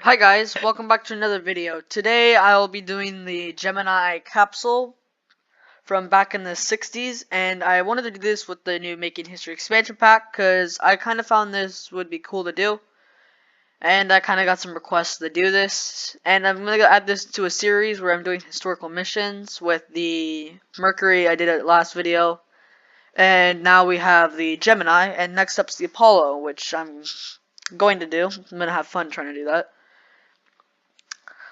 Hi guys, welcome back to another video. Today I'll be doing the Gemini capsule from back in the 60s, and I wanted to do this with the new Making History expansion pack because I kind of found this would be cool to do, and I kind of got some requests to do this, and I'm going to add this to a series where I'm doing historical missions with the Mercury I did it last video, and now we have the Gemini, and next up's the Apollo, which I'm going to do. I'm going to have fun trying to do that.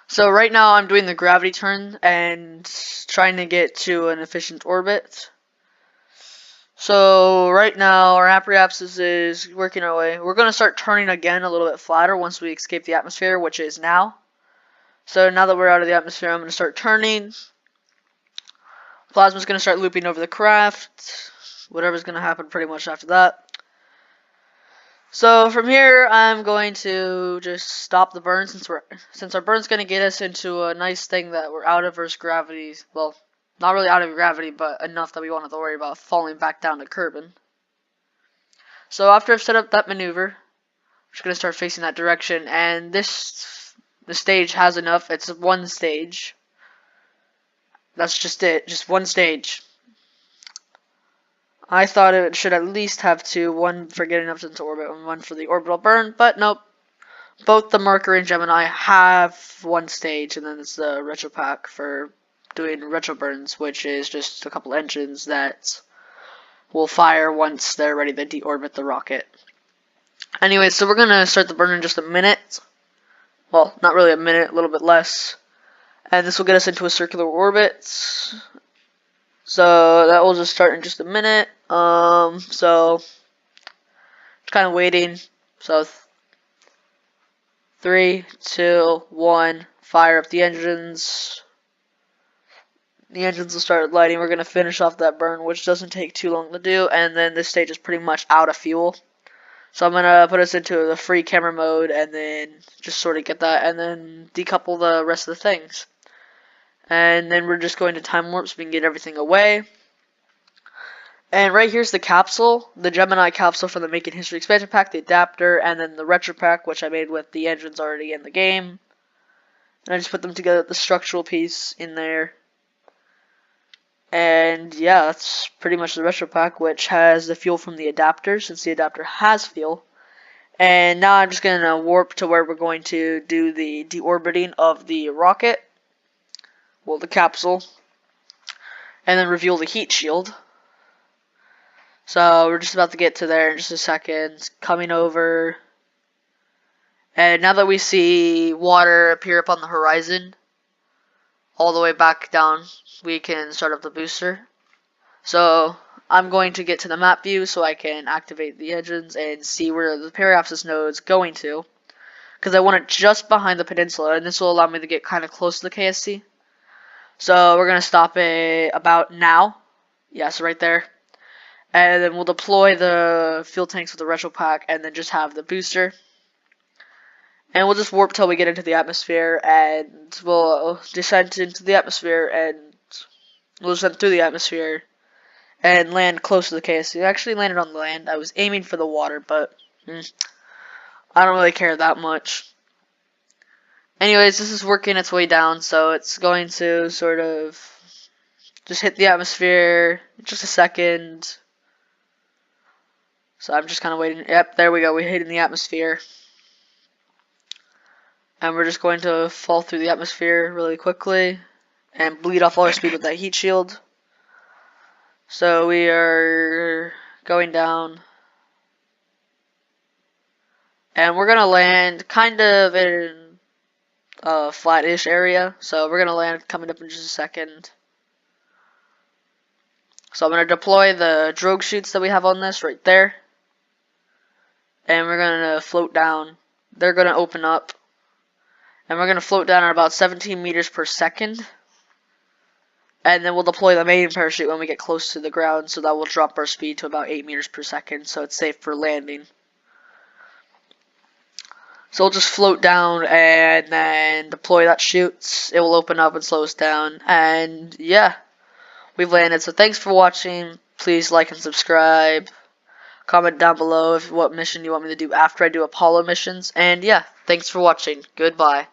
So right now I'm doing the gravity turn and trying to get to an efficient orbit. So right now our apparatus is working our way. We're going to start turning again a little bit flatter once we escape the atmosphere, which is now. So now that we're out of the atmosphere, I'm going to start turning. Plasma's going to start looping over the craft. Whatever's going to happen pretty much after that. So from here, I'm going to just stop the burn since our burn's going to get us into a nice thing that we're out of Earth's gravity. Well, not really out of gravity, but enough that we won't have to worry about falling back down to Kerbal. So after I've set up that maneuver, I'm just going to start facing that direction, and the stage has enough. It's one stage. That's just it, just one stage. I thought it should at least have two, one for getting up into orbit and one for the orbital burn, but nope. Both the Mercury and Gemini have one stage, and then it's the retro pack for doing retro burns, which is just a couple engines that will fire once they're ready to deorbit the rocket. Anyway, so we're going to start the burn in just a minute. Well, not really a minute, a little bit less. And this will get us into a circular orbit. So that will just start in just a minute. So just kind of waiting. So 3, 2, 1, fire up the engines. The engines will start lighting. We're going to finish off that burn, which doesn't take too long to do, and then this stage is pretty much out of fuel. So I'm going to put us into the free camera mode, and then just sort of get that, and then decouple the rest of the things. And then we're just going to time warp so we can get everything away. And right here's the capsule, the Gemini capsule from the Making History expansion pack, the adapter, and then the retro pack, which I made with the engines already in the game. And I just put them together, the structural piece in there. And yeah, that's pretty much the retro pack, which has the fuel from the adapter, since the adapter has fuel. And now I'm just going to warp to where we're going to do the deorbiting of the rocket, well, the capsule, and then reveal the heat shield. So we're just about to get to there in just a second, coming over. And now that we see water appear up on the horizon, all the way back down, we can start up the booster. So I'm going to get to the map view so I can activate the engines and see where the periapsis node's going to, because I want it just behind the peninsula, and this will allow me to get kind of close to the KSC. So we're going to stop it about now. Yes, right there. And then we'll deploy the fuel tanks with the retro pack and then just have the booster. And we'll just warp till we get into the atmosphere, and we'll descend into the atmosphere, and we'll descend through the atmosphere and land close to the KSC. I actually landed on the land. I was aiming for the water, but I don't really care that much. Anyways, this is working its way down, so it's going to sort of just hit the atmosphere in just a second. So I'm just kind of waiting. Yep, there we go. We hit in the atmosphere. And we're just going to fall through the atmosphere really quickly and bleed off all our speed with that heat shield. So we are going down. And we're going to land kind of in a flat-ish area. So we're going to land coming up in just a second. So I'm going to deploy the drogue chutes that we have on this right there. And we're going to float down. They're going to open up. And we're going to float down at about 17 meters per second. And then we'll deploy the main parachute when we get close to the ground, so that will drop our speed to about 8 meters per second, so it's safe for landing. So we'll just float down and then deploy that chute. It will open up and slow us down. And yeah, we've landed. So thanks for watching. Please like and subscribe. Comment down below what mission you want me to do after I do Apollo missions. And yeah, thanks for watching. Goodbye.